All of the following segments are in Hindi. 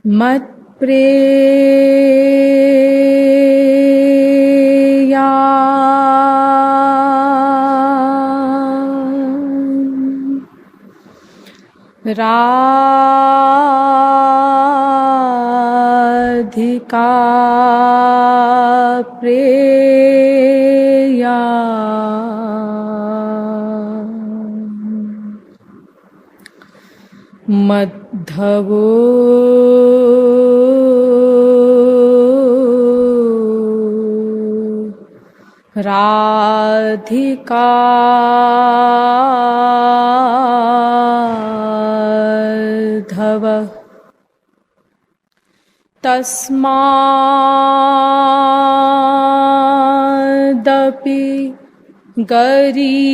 मत्प्रेया राधिका प्रेया मद्धवो राधिका धव तस्मादपि गरीयान्यो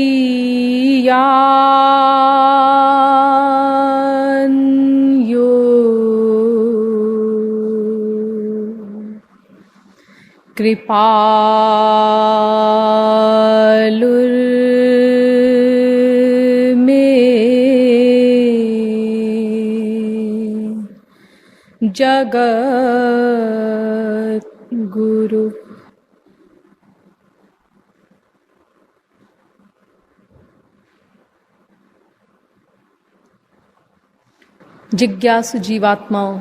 कृपालुर्मे जगद्गुरु। जिज्ञासु जीवात्माओं,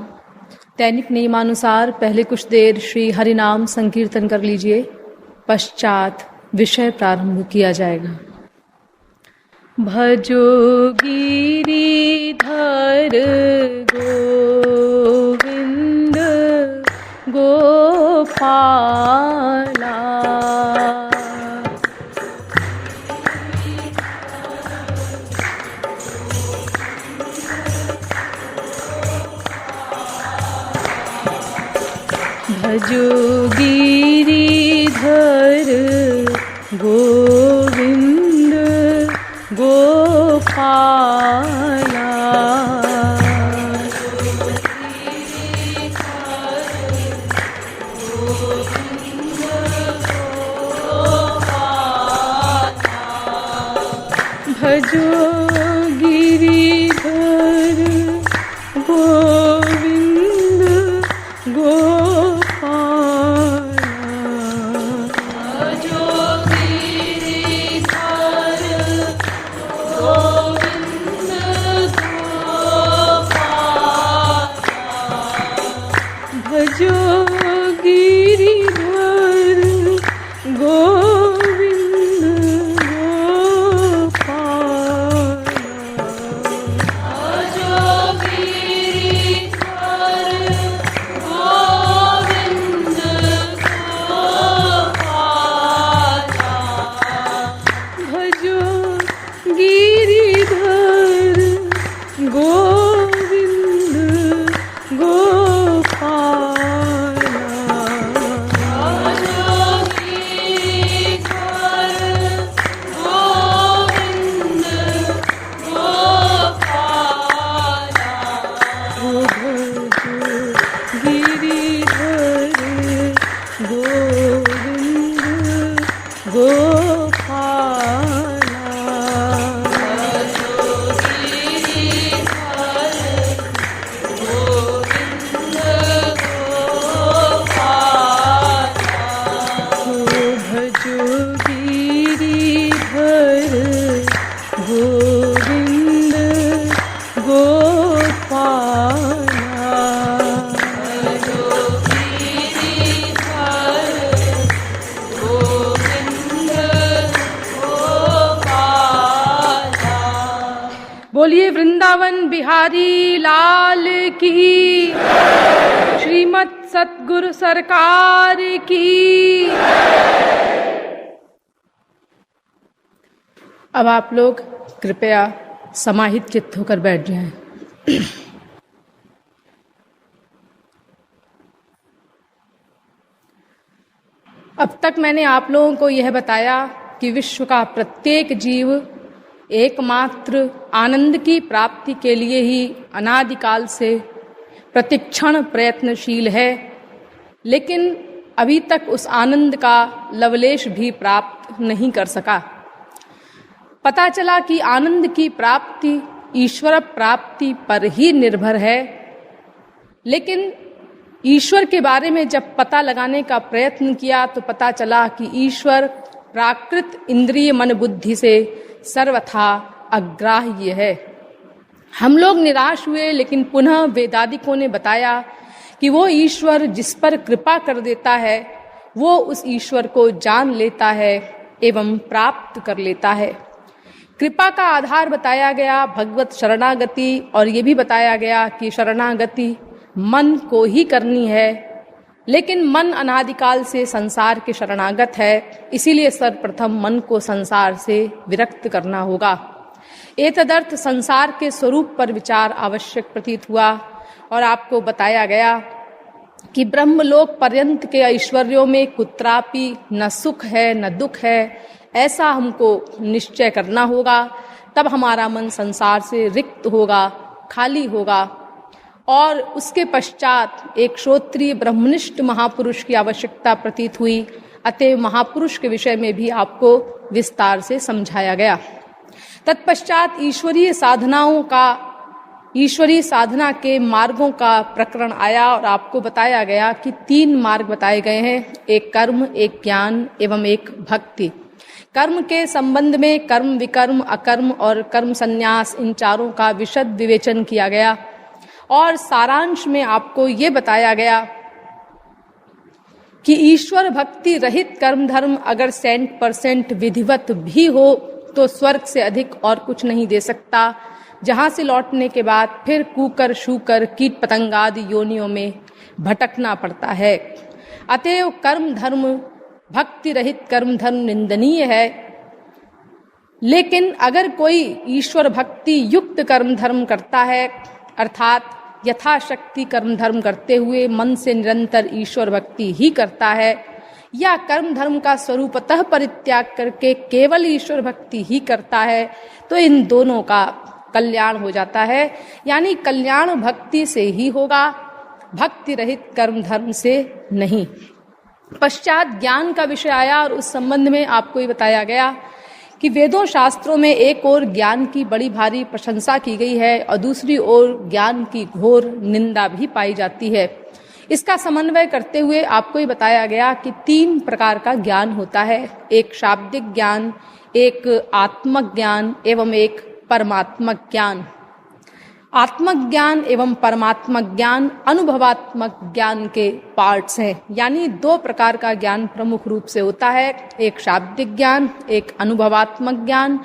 दैनिक नियमानुसार पहले कुछ देर श्री हरिनाम संकीर्तन कर लीजिए, पश्चात विषय प्रारंभ किया जाएगा। भजो गिरिधर गोविंद गोपाला, भजो गिरिधर गोविंद गोपाला, भजो गिरिधर गोविंद गोपाला, भजो गिरिधर गोविंद गोपाला, भजो गिरिधर गोविंद बोलिए वृंदावन बिहारी लाल की, श्रीमद सतगुरु सरकार की। अब आप लोग कृपया समाहित चित्त होकर बैठ जाएं। अब तक मैंने आप लोगों को यह बताया कि विश्व का प्रत्येक जीव एकमात्र आनंद की प्राप्ति के लिए ही अनादिकाल से प्रतिक्षण प्रयत्नशील है, लेकिन अभी तक उस आनंद का लवलेश भी प्राप्त नहीं कर सका। पता चला कि आनंद की प्राप्ति ईश्वर प्राप्ति पर ही निर्भर है, लेकिन ईश्वर के बारे में जब पता लगाने का प्रयत्न किया तो पता चला कि ईश्वर प्राकृत इंद्रिय मन बुद्धि से सर्वथा अग्राह्य है। हम लोग निराश हुए, लेकिन पुनः वेदादिकों ने बताया कि वो ईश्वर जिस पर कृपा कर देता है वो उस ईश्वर को जान लेता है एवं प्राप्त कर लेता है। कृपा का आधार बताया गया भगवत शरणागति, और ये भी बताया गया कि शरणागति मन को ही करनी है, लेकिन मन अनादिकाल से संसार के शरणागत है, इसीलिए सर्वप्रथम मन को संसार से विरक्त करना होगा। एतदर्थ संसार के स्वरूप पर विचार आवश्यक प्रतीत हुआ और आपको बताया गया कि ब्रह्मलोक पर्यंत के ऐश्वर्यों में कुत्रापि न सुख है न दुख है, ऐसा हमको निश्चय करना होगा। तब हमारा मन संसार से रिक्त होगा, खाली होगा, और उसके पश्चात एक श्रोत्रिय ब्रह्मनिष्ठ महापुरुष की आवश्यकता प्रतीत हुई। अतएव महापुरुष के विषय में भी आपको विस्तार से समझाया गया। तत्पश्चात ईश्वरीय साधना के मार्गों का प्रकरण आया और आपको बताया गया कि 3 मार्ग बताए गए हैं, एक कर्म, एक ज्ञान एवं एक भक्ति। कर्म के संबंध में कर्म, विकर्म, अकर्म और कर्म संन्यास, इन चारों का विशद विवेचन किया गया और सारांश में आपको ये बताया गया कि ईश्वर भक्ति रहित कर्म धर्म अगर 100% विधिवत भी हो तो स्वर्ग से अधिक और कुछ नहीं दे सकता, जहां से लौटने के बाद फिर कूकर शूकर कीट पतंगादि योनियों में भटकना पड़ता है। अतएव कर्म धर्म, भक्ति रहित कर्म धर्म निंदनीय है। लेकिन अगर कोई ईश्वर भक्ति युक्त कर्म धर्म करता है, अर्थात यथाशक्ति कर्म धर्म करते हुए मन से निरंतर ईश्वर भक्ति ही करता है, या कर्म धर्म का स्वरूपतः परित्याग करके केवल ईश्वर भक्ति ही करता है, तो इन दोनों का कल्याण हो जाता है। यानी कल्याण भक्ति से ही होगा, भक्ति रहित कर्म धर्म से नहीं। पश्चात ज्ञान का विषय आया और उस संबंध में आपको ये बताया गया कि वेदों शास्त्रों में एक ओर ज्ञान की बड़ी भारी प्रशंसा की गई है और दूसरी ओर ज्ञान की घोर निंदा भी पाई जाती है। इसका समन्वय करते हुए आपको ये बताया गया कि 3 प्रकार का ज्ञान होता है, एक शाब्दिक ज्ञान, एक आत्मक ज्ञान एवं एक परमात्मक ज्ञान। आत्मक ज्ञान एवं परमात्मक ज्ञान अनुभवात्मक ज्ञान के पार्ट्स हैं, यानी 2 प्रकार का ज्ञान प्रमुख रूप से होता है, एक शाब्दिक ज्ञान, एक अनुभवात्मक ज्ञान।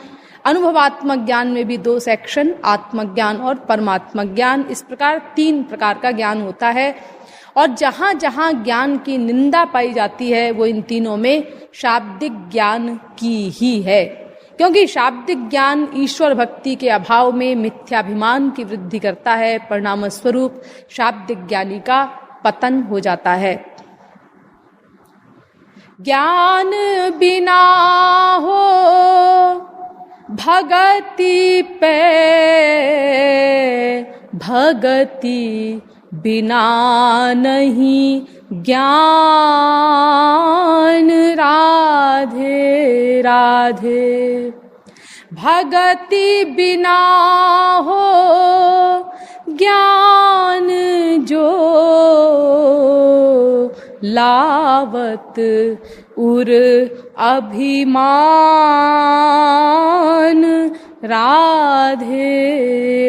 अनुभवात्मक ज्ञान में भी 2 सेक्शन, आत्मक ज्ञान और परमात्मक ज्ञान। इस प्रकार 3 प्रकार का ज्ञान होता है और जहां जहां ज्ञान की निंदा पाई जाती है वो इन तीनों में शाब्दिक ज्ञान की ही है, क्योंकि शाब्दिक ज्ञान ईश्वर भक्ति के अभाव में मिथ्याभिमान की वृद्धि करता है, परिणाम स्वरूप शाब्दिक ज्ञानी का पतन हो जाता है। ज्ञान बिना हो भगति पे, भगति बिना नहीं ज्ञान, राधे राधे। भगति बिना हो ज्ञान जो, लावत उर अभिमान, राधे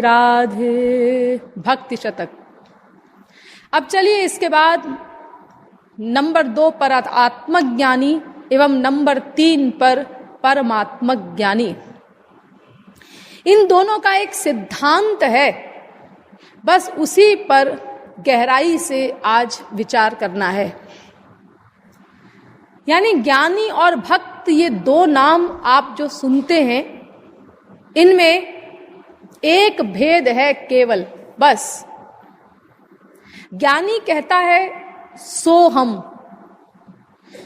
राधे। भक्ति शतक। अब चलिए इसके बाद नंबर 2 पर आत्मक ज्ञानी एवं नंबर 3 पर परमात्मक ज्ञानी। इन दोनों का एक सिद्धांत है, बस उसी पर गहराई से आज विचार करना है। यानी ज्ञानी और भक्त, ये 2 नाम आप जो सुनते हैं, इनमें एक भेद है केवल, बस। ज्ञानी कहता है सोहम,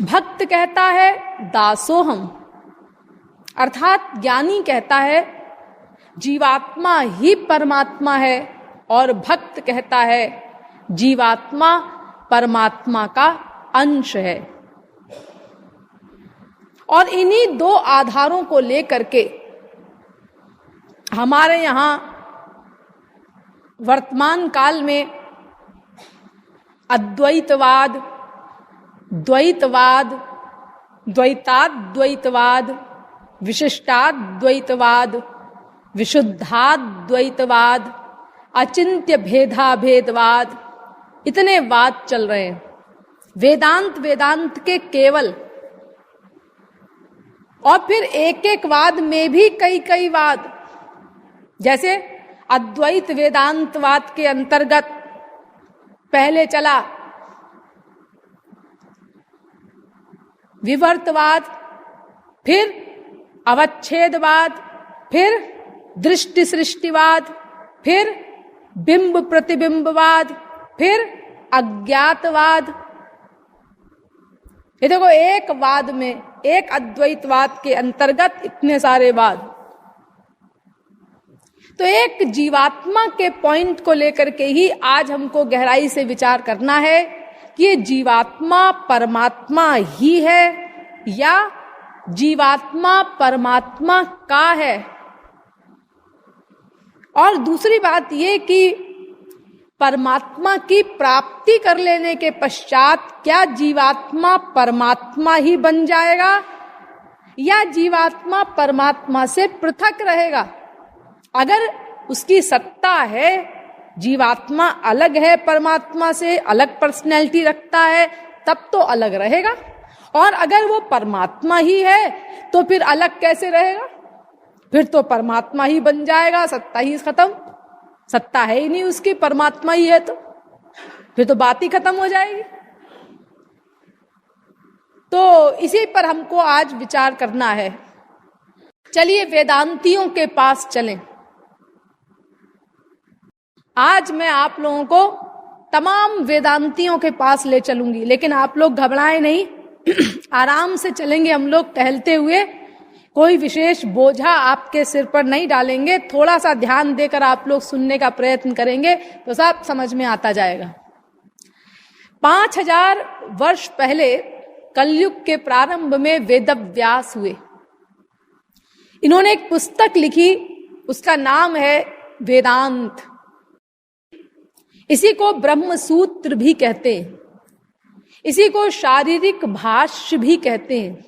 भक्त कहता है दासोहम। अर्थात ज्ञानी कहता है जीवात्मा ही परमात्मा है और भक्त कहता है जीवात्मा परमात्मा का अंश है। और इन्हीं 2 आधारों को लेकर के हमारे यहाँ वर्तमान काल में अद्वैतवाद, द्वैतवाद, द्वैताद्वैतवाद, विशिष्टाद्वैतवाद, विशुद्धाद्वैतवाद, अचिंत्य भेदाभेदवाद, इतने वाद चल रहे हैं। वेदांत के केवल, और फिर एक एक वाद में भी कई कई वाद। जैसे अद्वैत वेदांतवाद के अंतर्गत पहले चला विवर्तवाद, फिर अवच्छेदवाद, फिर दृष्टि सृष्टिवाद, फिर बिंब प्रतिबिंबवाद, फिर अज्ञातवाद। ये देखो, एक वाद में, एक अद्वैतवाद के अंतर्गत इतने सारे वाद। तो एक जीवात्मा के पॉइंट को लेकर के ही आज हमको गहराई से विचार करना है कि ये जीवात्मा परमात्मा ही है या जीवात्मा परमात्मा का है। और दूसरी बात ये कि परमात्मा की प्राप्ति कर लेने के पश्चात क्या जीवात्मा परमात्मा ही बन जाएगा या जीवात्मा परमात्मा से पृथक रहेगा। अगर उसकी सत्ता है, जीवात्मा अलग है परमात्मा से, अलग पर्सनैलिटी रखता है, तब तो अलग रहेगा। और अगर वो परमात्मा ही है तो फिर अलग कैसे रहेगा? फिर तो परमात्मा ही बन जाएगा, सत्ता ही खत्म। सत्ता है ही नहीं उसकी, परमात्मा ही है तो फिर तो बात ही खत्म हो जाएगी। तो इसी पर हमको आज विचार करना है। चलिए वेदांतियों के पास चलें। आज मैं आप लोगों को तमाम वेदांतियों के पास ले चलूंगी, लेकिन आप लोग घबराएं नहीं, आराम से चलेंगे हम लोग टहलते हुए। कोई विशेष बोझा आपके सिर पर नहीं डालेंगे, थोड़ा सा ध्यान देकर आप लोग सुनने का प्रयत्न करेंगे तो सब समझ में आता जाएगा। 5000 वर्ष पहले कलयुग के प्रारंभ में वेदव्यास हुए। इन्होंने एक पुस्तक लिखी, उसका नाम है वेदांत। इसी को ब्रह्म सूत्र भी कहते हैं, इसी को शारीरिक भाष्य भी कहते हैं,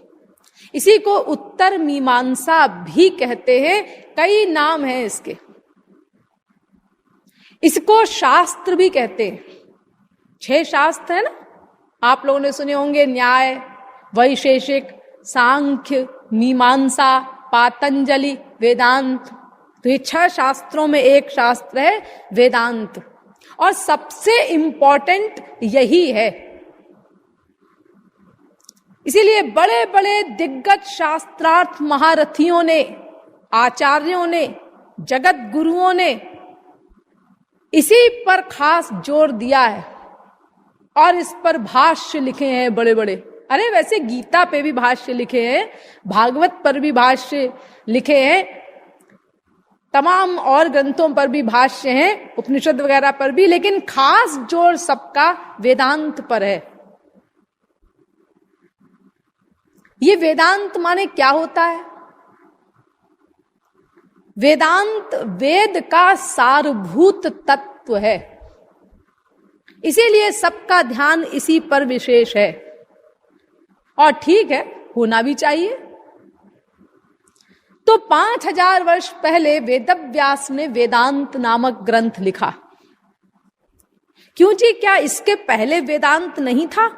इसी को उत्तर मीमांसा भी कहते हैं। कई नाम हैं इसके। इसको शास्त्र भी कहते हैं। 6 शास्त्र है ना, आप लोगों ने सुने होंगे, न्याय, वैशेषिक, सांख्य, मीमांसा, पातंजलि, वेदांत। तो ये 6 शास्त्रों में एक शास्त्र है वेदांत, और सबसे इंपॉर्टेंट यही है। इसीलिए बड़े बड़े दिग्गज शास्त्रार्थ महारथियों ने, आचार्यों ने, जगत गुरुओं ने इसी पर खास जोर दिया है और इस पर भाष्य लिखे हैं बड़े बड़े। अरे वैसे गीता पे भी भाष्य लिखे हैं, भागवत पर भी भाष्य लिखे हैं, तमाम और ग्रंथों पर भी भाष्य हैं, उपनिषद वगैरह पर भी, लेकिन खास जोर सबका वेदांत पर है। ये वेदांत माने क्या होता है? वेदांत वेद का सारभूत तत्व है, इसीलिए सबका ध्यान इसी पर विशेष है। और ठीक है, होना भी चाहिए। तो 5000 वर्ष पहले वेदव्यास ने वेदांत नामक ग्रंथ लिखा। क्यों जी, क्या इसके पहले वेदांत नहीं था?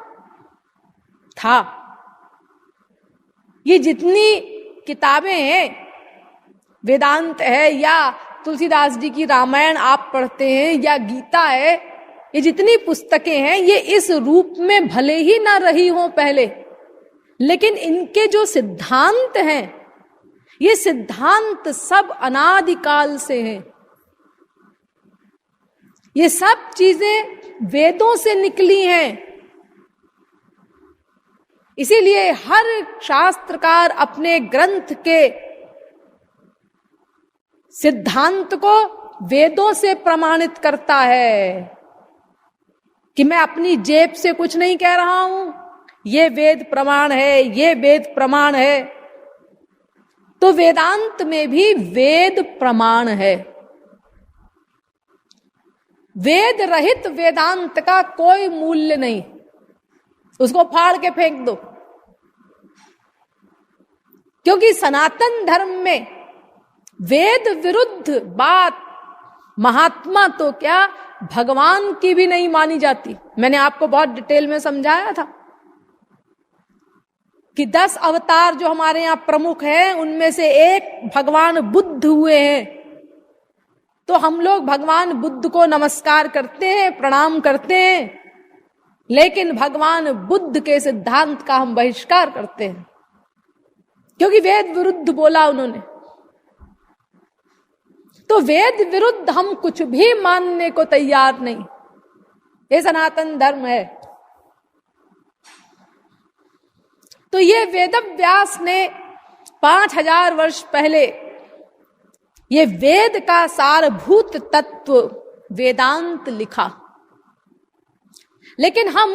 था। ये जितनी किताबें हैं, वेदांत है या तुलसीदास जी की रामायण आप पढ़ते हैं या गीता है, ये जितनी पुस्तकें हैं, ये इस रूप में भले ही ना रही हों पहले, लेकिन इनके जो सिद्धांत हैं, ये सिद्धांत सब अनादिकाल से हैं। ये सब चीजें वेदों से निकली हैं। इसीलिए हर शास्त्रकार अपने ग्रंथ के सिद्धांत को वेदों से प्रमाणित करता है कि मैं अपनी जेब से कुछ नहीं कह रहा हूं, ये वेद प्रमाण है, ये वेद प्रमाण है। तो वेदांत में भी वेद प्रमाण है। वेद रहित वेदांत का कोई मूल्य नहीं, उसको फाड़ के फेंक दो। क्योंकि सनातन धर्म में वेद विरुद्ध बात महात्मा तो क्या भगवान की भी नहीं मानी जाती। मैंने आपको बहुत डिटेल में समझाया था कि 10 अवतार जो हमारे यहाँ प्रमुख हैं उनमें से एक भगवान बुद्ध हुए हैं। तो हम लोग भगवान बुद्ध को नमस्कार करते हैं, प्रणाम करते हैं, लेकिन भगवान बुद्ध के सिद्धांत का हम बहिष्कार करते हैं, क्योंकि वेद विरुद्ध बोला उन्होंने। तो वेद विरुद्ध हम कुछ भी मानने को तैयार नहीं। ये सनातन धर्म है। तो ये वेदव्यास ने 5000 वर्ष पहले ये वेद का सारभूत तत्व वेदांत लिखा। लेकिन हम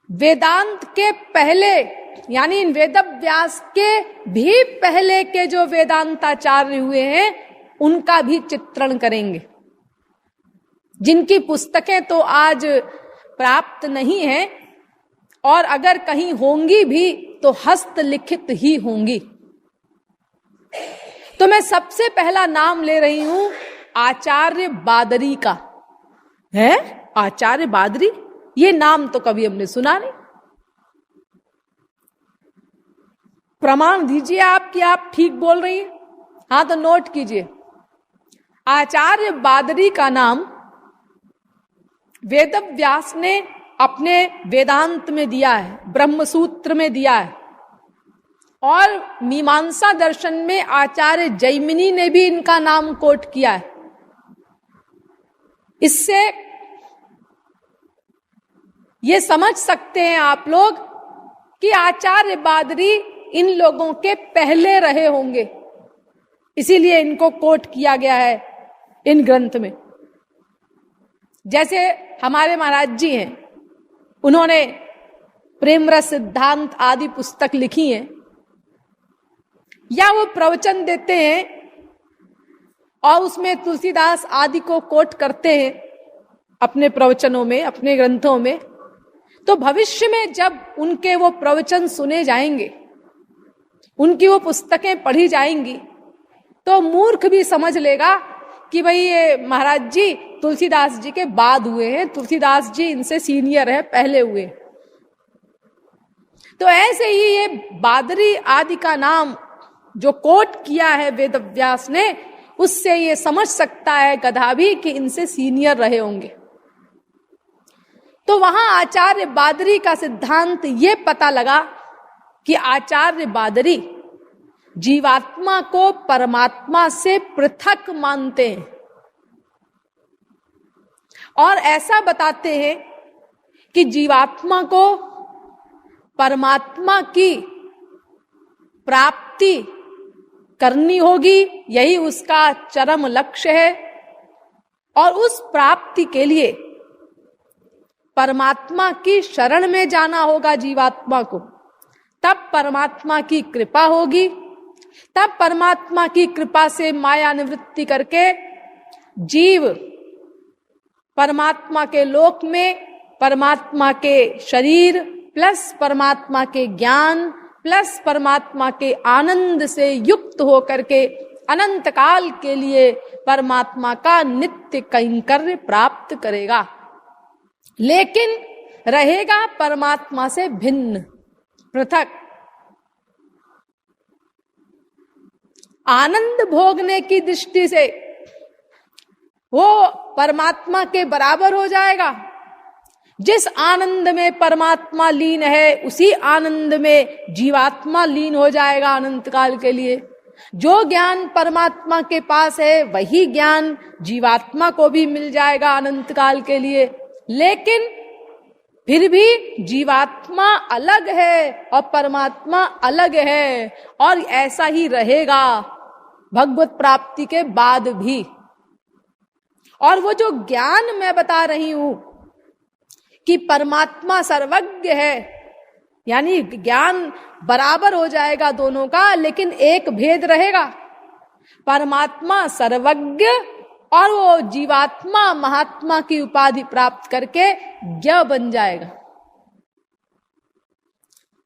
वेदांत के पहले, यानी इन वेदव्यास के भी पहले के जो वेदांताचार्य हुए हैं उनका भी चित्रण करेंगे, जिनकी पुस्तकें तो आज प्राप्त नहीं हैं, और अगर कहीं होंगी भी तो हस्तलिखित ही होंगी। तो मैं सबसे पहला नाम ले रही हूं आचार्य बादरी का। है आचार्य बादरी, ये नाम तो कभी हमने सुना नहीं। प्रमाण दीजिए आप कि आप ठीक बोल रही हैं। हाँ तो नोट कीजिए, आचार्य बादरी का नाम वेदव्यास ने अपने वेदांत में दिया है, ब्रह्मसूत्र में दिया है, और मीमांसा दर्शन में आचार्य जैमिनी ने भी इनका नाम कोट किया है। इससे ये समझ सकते हैं आप लोग कि आचार्य बादरी इन लोगों के पहले रहे होंगे, इसीलिए इनको कोट किया गया है इन ग्रंथ में। जैसे हमारे महाराज जी हैं, उन्होंने प्रेम रस सिद्धांत आदि पुस्तक लिखी है, या वो प्रवचन देते हैं और उसमें तुलसीदास आदि को कोट करते हैं अपने प्रवचनों में, अपने ग्रंथों में। तो भविष्य में जब उनके वो प्रवचन सुने जाएंगे, उनकी वो पुस्तकें पढ़ी जाएंगी, तो मूर्ख भी समझ लेगा कि भाई ये महाराज जी तुलसीदास जी के बाद हुए हैं, तुलसीदास जी इनसे सीनियर है, पहले हुए। तो ऐसे ही ये बादरी आदि का नाम जो कोट किया है वेदव्यास ने, उससे ये समझ सकता है गधा भी कि इनसे सीनियर रहे होंगे। तो वहां आचार्य बादरी का सिद्धांत ये पता लगा कि आचार्य बादरी जीवात्मा को परमात्मा से पृथक मानते हैं, और ऐसा बताते हैं कि जीवात्मा को परमात्मा की प्राप्ति करनी होगी, यही उसका चरम लक्ष्य है, और उस प्राप्ति के लिए परमात्मा की शरण में जाना होगा जीवात्मा को। तब परमात्मा की कृपा होगी, तब परमात्मा की कृपा से माया निवृत्ति करके जीव परमात्मा के लोक में परमात्मा के शरीर प्लस परमात्मा के ज्ञान प्लस परमात्मा के आनंद से युक्त होकर के अनंत काल के लिए परमात्मा का नित्य कैंकर्य प्राप्त करेगा, लेकिन रहेगा परमात्मा से भिन्न, पृथक। आनंद भोगने की दृष्टि से वो परमात्मा के बराबर हो जाएगा। जिस आनंद में परमात्मा लीन है, उसी आनंद में जीवात्मा लीन हो जाएगा अनंत काल के लिए। जो ज्ञान परमात्मा के पास है, वही ज्ञान जीवात्मा को भी मिल जाएगा अनंत काल के लिए। लेकिन फिर भी जीवात्मा अलग है और परमात्मा अलग है, और ऐसा ही रहेगा भगवत प्राप्ति के बाद भी। और वो जो ज्ञान मैं बता रही हूं कि परमात्मा सर्वज्ञ है, यानी ज्ञान बराबर हो जाएगा दोनों का, लेकिन एक भेद रहेगा। परमात्मा सर्वज्ञ और वो जीवात्मा महात्मा की उपाधि प्राप्त करके ज्ञ बन जाएगा।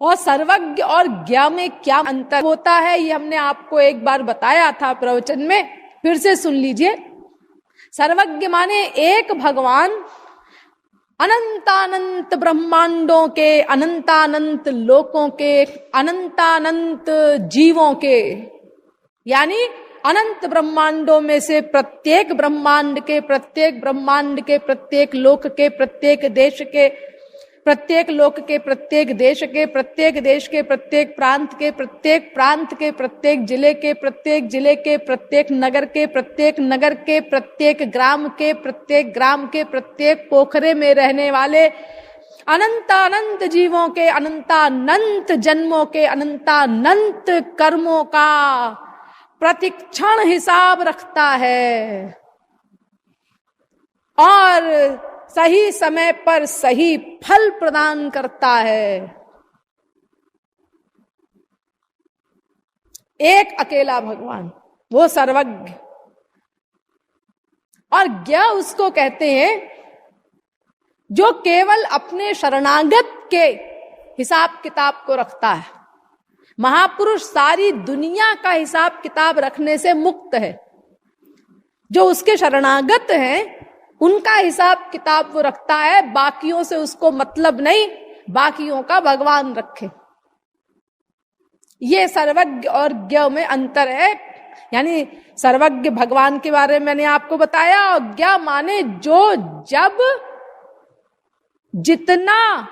और सर्वज्ञ और ज्ञ में क्या अंतर होता है ये हमने आपको एक बार बताया था प्रवचन में, फिर से सुन लीजिए। सर्वज्ञ माने एक भगवान अनंतानंत ब्रह्मांडों के, अनंतानंत लोकों के, अनंतानंत जीवों के, यानी अनंत ब्रह्मांडों में से प्रत्येक ब्रह्मांड के, प्रत्येक ब्रह्मांड के, प्रत्येक लोक के, प्रत्येक देश के, प्रत्येक लोक के, प्रत्येक देश के, प्रत्येक देश के, प्रत्येक प्रांत के, प्रत्येक प्रांत के, प्रत्येक जिले के, प्रत्येक जिले के, प्रत्येक नगर के, प्रत्येक नगर के, प्रत्येक ग्राम के, प्रत्येक ग्राम के, प्रत्येक पोखरे में रहने वाले अनंतानंत जीवों के, अनंतानंत जन्मों के, अनंतानंत कर्मों का प्रतिक्षण हिसाब रखता है और सही समय पर सही फल प्रदान करता है। एक अकेला भगवान, वो सर्वज्ञ। और ज्ञ उसको कहते हैं जो केवल अपने शरणागत के हिसाब किताब को रखता है। महापुरुष सारी दुनिया का हिसाब किताब रखने से मुक्त है। जो उसके शरणागत हैं उनका हिसाब किताब वो रखता है, बाकियों से उसको मतलब नहीं, बाकियों का भगवान रखे। ये सर्वज्ञ और ज्ञ में अंतर है। यानी सर्वज्ञ भगवान के बारे में मैंने आपको बताया, और ज्ञ माने जो जब जितना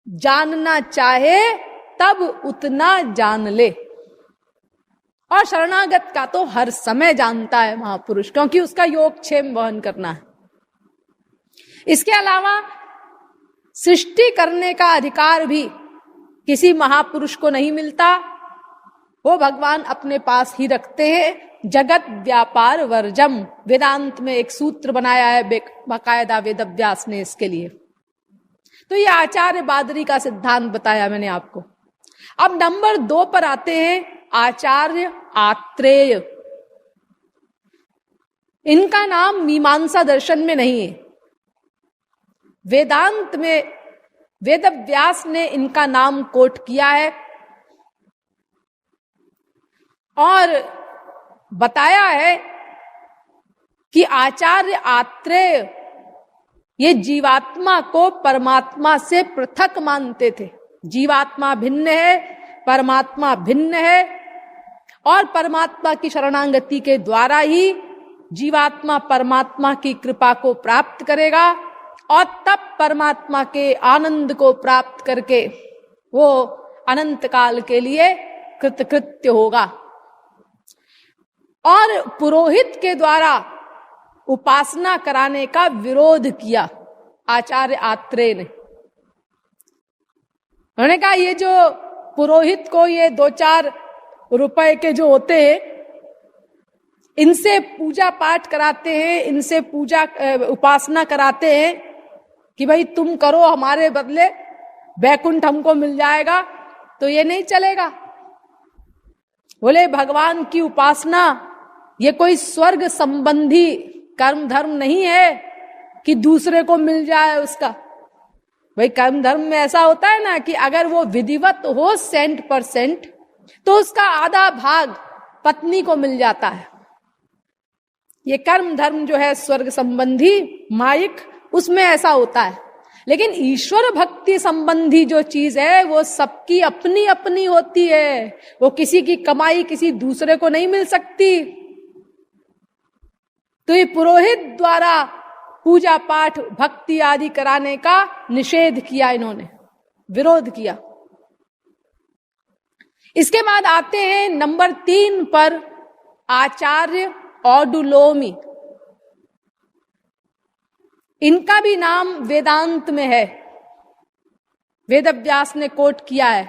जानना चाहे तब उतना जान ले। और शरणागत का तो हर समय जानता है महापुरुष, क्योंकि उसका योगक्षेम वहन करना है। इसके अलावा सृष्टि करने का अधिकार भी किसी महापुरुष को नहीं मिलता, वो भगवान अपने पास ही रखते हैं। जगत व्यापार वर्जम, वेदांत में एक सूत्र बनाया है बाकायदा वेदव्यास ने इसके लिए। तो ये आचार्य बादरी का सिद्धांत बताया मैंने आपको। अब नंबर 2 पर आते हैं आचार्य आत्रेय। इनका नाम मीमांसा दर्शन में नहीं है, वेदांत में वेदव्यास ने इनका नाम कोट किया है और बताया है कि आचार्य आत्रेय ये जीवात्मा को परमात्मा से पृथक मानते थे। जीवात्मा भिन्न है, परमात्मा भिन्न है, और परमात्मा की शरणागति के द्वारा ही जीवात्मा परमात्मा की कृपा को प्राप्त करेगा और तब परमात्मा के आनंद को प्राप्त करके वो अनंत काल के लिए कृतकृत्य होगा। और पुरोहित के द्वारा उपासना कराने का विरोध किया आचार्य आत्रेय ने। उन्होंने कहा ये जो पुरोहित को ये 2-4 रुपए के जो होते हैं, इनसे पूजा पाठ कराते हैं, इनसे पूजा उपासना कराते हैं कि भाई तुम करो हमारे बदले बैकुंठ हमको मिल जाएगा, तो ये नहीं चलेगा। बोले भगवान की उपासना ये कोई स्वर्ग संबंधी कर्म धर्म नहीं है कि दूसरे को मिल जाए उसका। भाई कर्म धर्म में ऐसा होता है ना कि अगर वो विधिवत हो 100%, तो उसका आधा भाग पत्नी को मिल जाता है। ये कर्म धर्म जो है स्वर्ग संबंधी माइक, उसमें ऐसा होता है। लेकिन ईश्वर भक्ति संबंधी जो चीज है वो सबकी अपनी अपनी होती है, वो किसी की कमाई किसी दूसरे को नहीं मिल सकती। तो ये पुरोहित द्वारा पूजा पाठ भक्ति आदि कराने का निषेध किया, इन्होंने विरोध किया। इसके बाद आते हैं नंबर 3 पर आचार्य औडुलोमी। इनका भी नाम वेदांत में है, वेदव्यास ने कोट किया है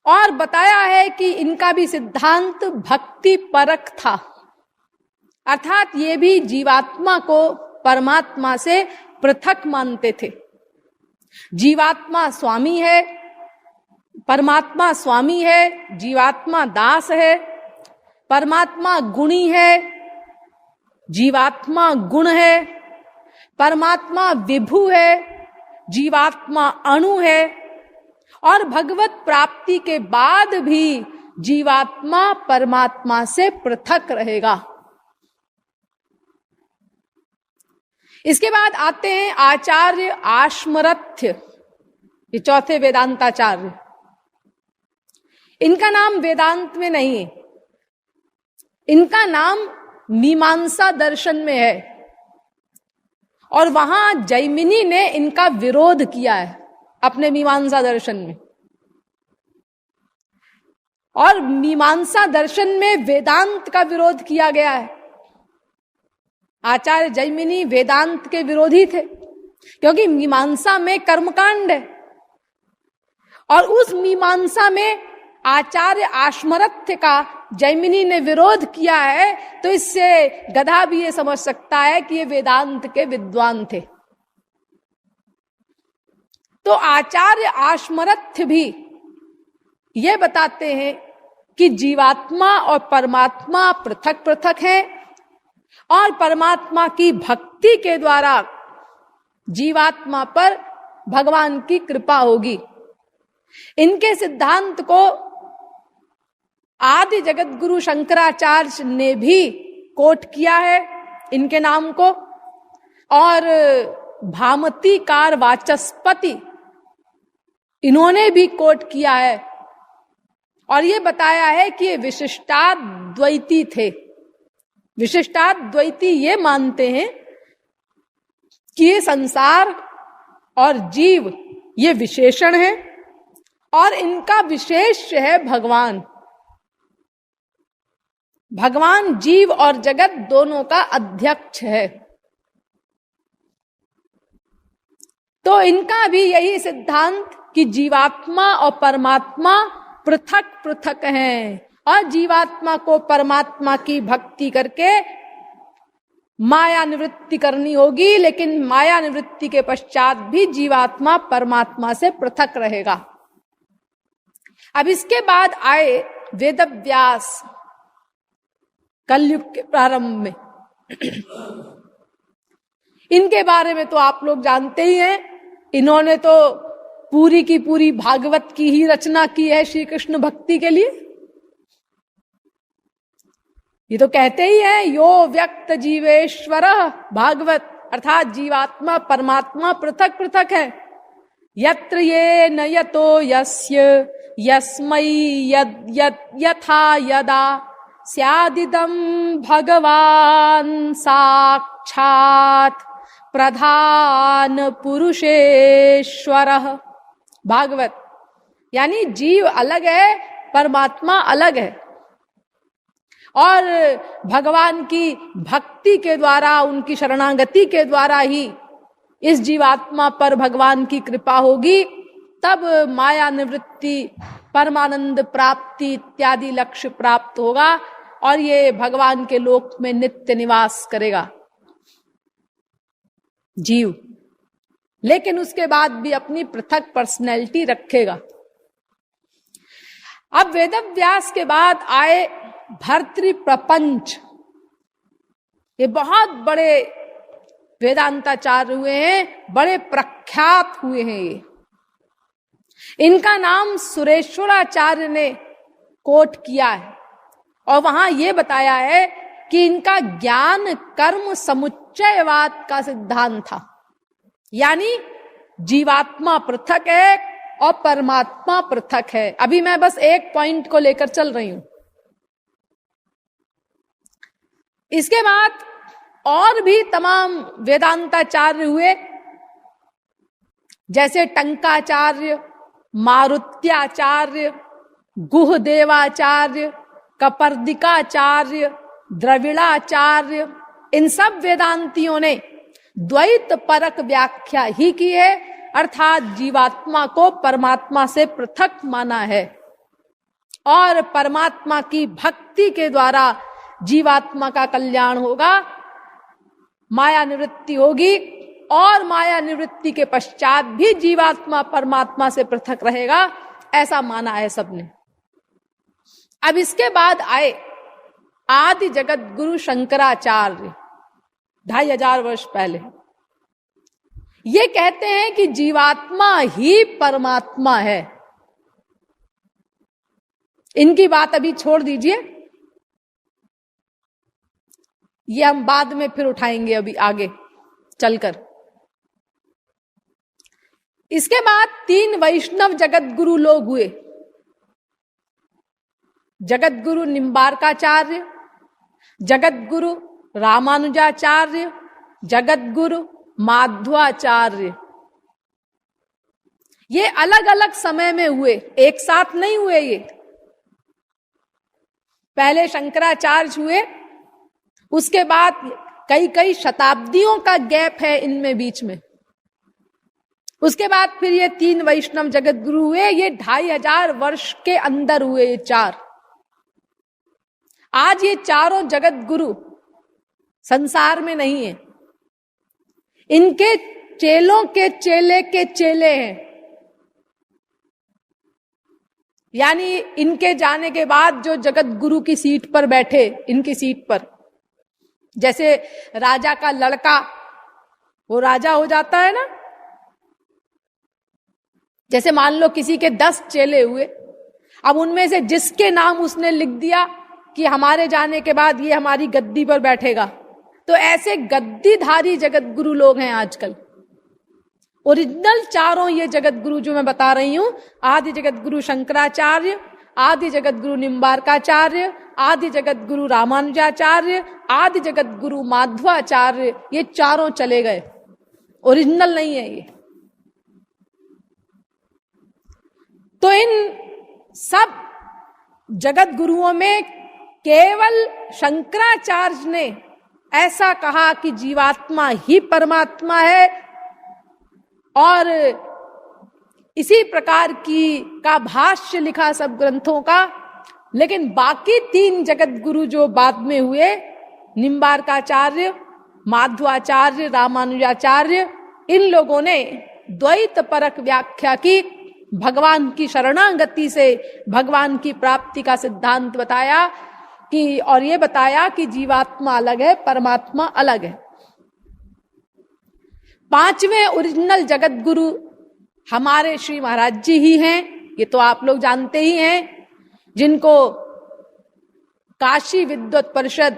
और बताया है कि इनका भी सिद्धांत भक्ति परक था, अर्थात ये भी जीवात्मा को परमात्मा से पृथक मानते थे। जीवात्मा स्वामी है, परमात्मा स्वामी है, जीवात्मा दास है। परमात्मा गुणी है, जीवात्मा गुण है, परमात्मा विभु है, जीवात्मा अणु है, और भगवत प्राप्ति के बाद भी जीवात्मा परमात्मा से पृथक रहेगा। इसके बाद आते हैं आचार्य आश्मरथ्य, ये चौथे वेदांताचार्य। इनका नाम वेदांत में नहीं है, इनका नाम मीमांसा दर्शन में है, और वहां जैमिनी ने इनका विरोध किया है अपने मीमांसा दर्शन में। और मीमांसा दर्शन में वेदांत का विरोध किया गया है। आचार्य जैमिनी वेदांत के विरोधी थे, क्योंकि मीमांसा में कर्मकांड है, और उस मीमांसा में आचार्य आश्मरथ्य का जैमिनी ने विरोध किया है। तो इससे गधा भी ये समझ सकता है कि ये वेदांत के विद्वान थे। तो आचार्य आश्मरथ्य भी ये बताते हैं कि जीवात्मा और परमात्मा पृथक पृथक हैं, और परमात्मा की भक्ति के द्वारा जीवात्मा पर भगवान की कृपा होगी। इनके सिद्धांत को आदि जगत गुरु शंकराचार्य ने भी कोट किया है इनके नाम को, और भामतीकार वाचस्पति इन्होंने भी कोट किया है, और ये बताया है कि ये विशिष्टाद्वैती थे। विशिष्टाद्वैती ये मानते हैं कि ये संसार और जीव ये विशेषण है, और इनका विशेष है भगवान। भगवान जीव और जगत दोनों का अध्यक्ष है। तो इनका भी यही सिद्धांत कि जीवात्मा और परमात्मा पृथक पृथक हैं, और जीवात्मा को परमात्मा की भक्ति करके माया निवृत्ति करनी होगी, लेकिन माया निवृत्ति के पश्चात भी जीवात्मा परमात्मा से पृथक रहेगा। अब इसके बाद आए वेदव्यास कलयुग के प्रारंभ में। इनके बारे में तो आप लोग जानते ही हैं, इन्होंने तो पूरी की पूरी भागवत की ही रचना की है श्री कृष्ण भक्ति के लिए। ये तो कहते ही है यो व्यक्त जीवेश्वर भागवत, अर्थात जीवात्मा परमात्मा पृथक पृथक है। यत्र ये न यतो यस्य यस्मै यथा यदा स्यादिदं भगवान साक्षात् प्रधान पुरुषेश्वरः। भागवत यानी जीव अलग है, परमात्मा अलग है, और भगवान की भक्ति के द्वारा, उनकी शरणागति के द्वारा ही इस जीवात्मा पर भगवान की कृपा होगी, तब माया निवृत्ति, परमानंद प्राप्ति इत्यादि लक्ष्य प्राप्त होगा, और ये भगवान के लोक में नित्य निवास करेगा जीव। लेकिन उसके बाद भी अपनी पृथक पर्सनैलिटी रखेगा। अब वेदव्यास के बाद आए भर्तृप्रपंच। ये बहुत बड़े वेदांताचार्य हुए हैं, बड़े प्रख्यात हुए हैं ये। इनका नाम सुरेश्वराचार्य ने कोट किया है, और वहां ये बताया है कि इनका ज्ञान कर्म समुच्चयवाद का सिद्धांत था, यानी जीवात्मा पृथक है और परमात्मा पृथक है। अभी मैं बस एक पॉइंट को लेकर चल रही हूं। इसके बाद और भी तमाम वेदांताचार्य हुए, जैसे टंकाचार्य, मारुत्याचार्य, गुहदेवाचार्य, कपर्दिकाचार्य, द्रविड़ाचार्य। इन सब वेदांतियों ने द्वैत परक व्याख्या ही की है, अर्थात जीवात्मा को परमात्मा से पृथक माना है, और परमात्मा की भक्ति के द्वारा जीवात्मा का कल्याण होगा, माया निवृत्ति होगी, और माया निवृत्ति के पश्चात भी जीवात्मा परमात्मा से पृथक रहेगा, ऐसा माना है सबने। अब इसके बाद आए आदि जगत गुरु शंकराचार्य 2500 वर्ष पहले ये कहते हैं कि जीवात्मा ही परमात्मा है। इनकी बात अभी छोड़ दीजिए, ये हम बाद में फिर उठाएंगे अभी आगे चलकर। इसके बाद 3 वैष्णव जगत गुरु लोग हुए, जगत गुरु निम्बार्काचार्य, जगत गुरु रामानुजाचार्य, जगत गुरु माध्वाचार्य। ये अलग अलग समय में हुए, एक साथ नहीं हुए। ये पहले शंकराचार्य हुए, उसके बाद कई कई शताब्दियों का गैप है इनमें बीच में। उसके बाद फिर ये 3 वैष्णव जगत गुरु हुए, ये 2500 वर्ष के अंदर हुए ये 4। आज ये चारों जगत गुरु संसार में नहीं है, इनके चेलों के चेले के चेले हैं। यानी इनके जाने के बाद जो जगत गुरु की सीट पर बैठे, इनकी सीट पर, जैसे राजा का लड़का वो राजा हो जाता है ना, जैसे मान लो किसी के 10 चेले हुए, अब उनमें से जिसके नाम उसने लिख दिया कि हमारे जाने के बाद ये हमारी गद्दी पर बैठेगा, तो ऐसे गद्दीधारी जगत गुरु लोग हैं आजकल। ओरिजिनल चारों ये जगत गुरु जो मैं बता रही हूं, आदि जगत गुरु शंकराचार्य, आदि जगत गुरु निम्बार्काचार्य, आदि जगत गुरु रामानुजाचार्य, आदि जगत गुरु माध्वाचार्य, ये चारों चले गए, ओरिजिनल नहीं है ये। तो इन सब जगत गुरुओं में केवल शंकराचार्य ने ऐसा कहा कि जीवात्मा ही परमात्मा है, और इसी प्रकार का भाष्य लिखा सब ग्रंथों का। लेकिन बाकी 3 जगत गुरु जो बाद में हुए, निम्बार्काचार्य, माध्वाचार्य, रामानुजाचार्य, इन लोगों ने द्वैत परक व्याख्या की, भगवान की शरणागति से भगवान की प्राप्ति का सिद्धांत बताया कि, और ये बताया कि जीवात्मा अलग है, परमात्मा अलग है। 5वें ओरिजिनल जगत गुरु हमारे श्री महाराज जी ही हैं, ये तो आप लोग जानते ही हैं, जिनको काशी विद्वत परिषद,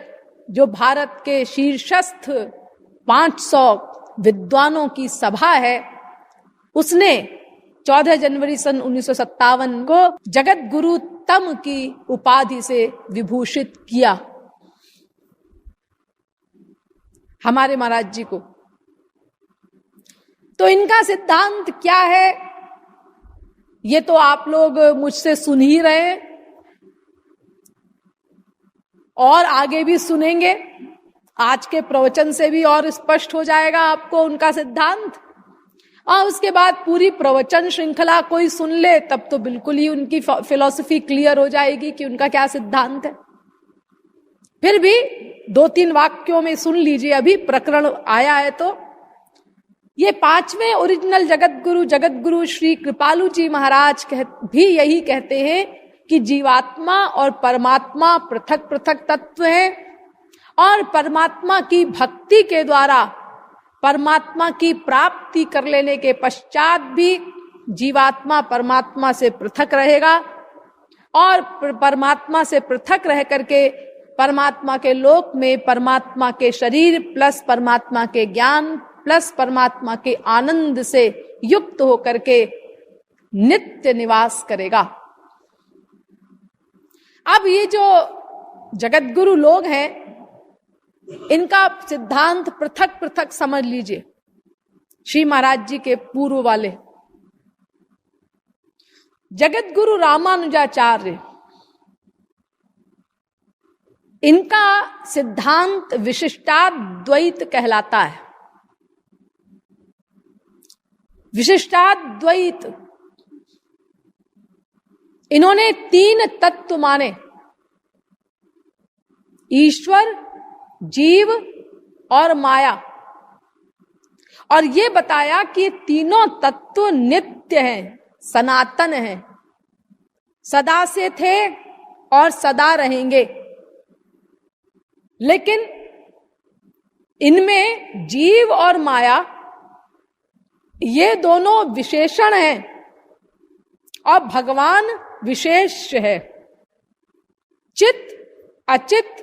जो भारत के शीर्षस्थ 500 विद्वानों की सभा है, उसने 14 जनवरी सन 1957 को जगत गुरु तम की उपाधि से विभूषित किया हमारे महाराज जी को। तो इनका सिद्धांत क्या है, ये तो आप लोग मुझसे सुन ही रहे हैं और आगे भी सुनेंगे। आज के प्रवचन से भी और स्पष्ट हो जाएगा आपको उनका सिद्धांत, और उसके बाद पूरी प्रवचन श्रृंखला कोई सुन ले तब तो बिल्कुल ही उनकी फिलॉसफी क्लियर हो जाएगी कि उनका क्या सिद्धांत है। फिर भी 2-3 वाक्यों में सुन लीजिए, अभी प्रकरण आया है। तो ये 5वें ओरिजिनल जगत गुरु श्री कृपालु जी महाराज भी यही कहते हैं कि जीवात्मा और परमात्मा पृथक पृथक तत्व हैं, और परमात्मा की भक्ति के द्वारा परमात्मा की प्राप्ति कर लेने के पश्चात भी जीवात्मा परमात्मा से पृथक रहेगा, और परमात्मा से पृथक रह करके परमात्मा के लोक में परमात्मा के शरीर प्लस परमात्मा के ज्ञान प्लस परमात्मा के आनंद से युक्त होकर के नित्य निवास करेगा। अब ये जो जगत गुरु लोग हैं, इनका सिद्धांत पृथक पृथक समझ लीजिए। श्री महाराज जी के पूर्व वाले जगत गुरु रामानुजाचार्य, इनका सिद्धांत विशिष्टाद्वैत कहलाता है। विशिष्टाद्वैत, इन्होंने 3 तत्व माने, ईश्वर, जीव और माया, और ये बताया कि तीनों तत्व नित्य हैं, सनातन हैं, सदा से थे और सदा रहेंगे। लेकिन इनमें जीव और माया ये दोनों विशेषण हैं और भगवान विशेष है। चित, अचित,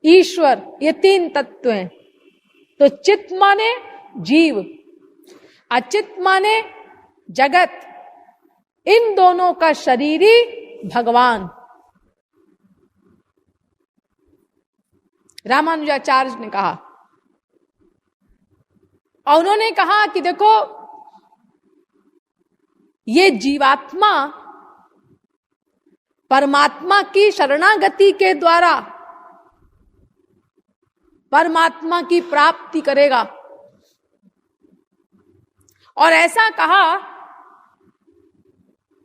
ईश्वर, ये तीन तत्व हैं। तो चित माने जीव, अचित माने जगत, इन दोनों का शरीरी भगवान। रामानुजाचार्य ने कहा, और उन्होंने कहा कि देखो ये जीवात्मा परमात्मा की शरणागति के द्वारा परमात्मा की प्राप्ति करेगा। और ऐसा कहा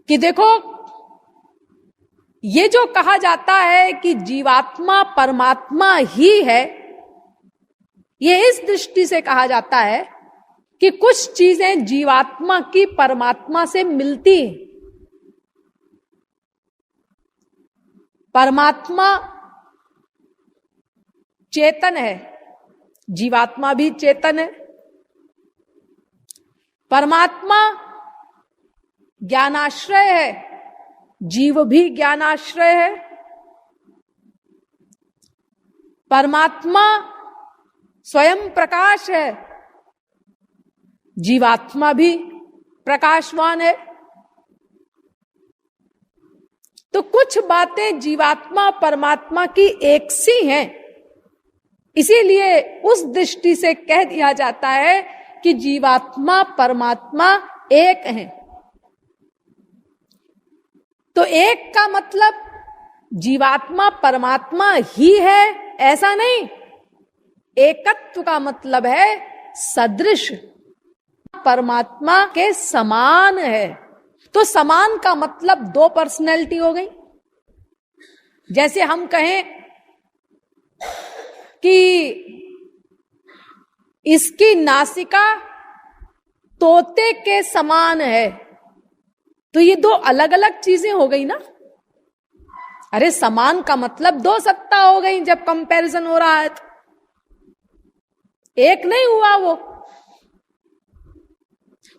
कि देखो ये जो कहा जाता है कि जीवात्मा परमात्मा ही है, ये इस दृष्टि से कहा जाता है कि कुछ चीजें जीवात्मा की परमात्मा से मिलती हैं। परमात्मा चेतन है, जीवात्मा भी चेतन है। परमात्मा ज्ञानाश्रय है, जीव भी ज्ञानाश्रय है। परमात्मा स्वयं प्रकाश है, जीवात्मा भी प्रकाशवान है। तो कुछ बातें जीवात्मा परमात्मा की एक सी हैं, इसीलिए उस दृष्टि से कह दिया जाता है कि जीवात्मा परमात्मा एक है। तो एक का मतलब जीवात्मा परमात्मा ही है ऐसा नहीं, एकत्व का मतलब है सदृश, परमात्मा के समान है। तो समान का मतलब दो पर्सनैलिटी हो गई। जैसे हम कहें कि इसकी नासिका तोते के समान है, तो ये दो अलग अलग चीजें हो गई ना। अरे समान का मतलब दो सत्ता हो गई जब कंपैरिजन हो रहा है, तो एक नहीं हुआ वो।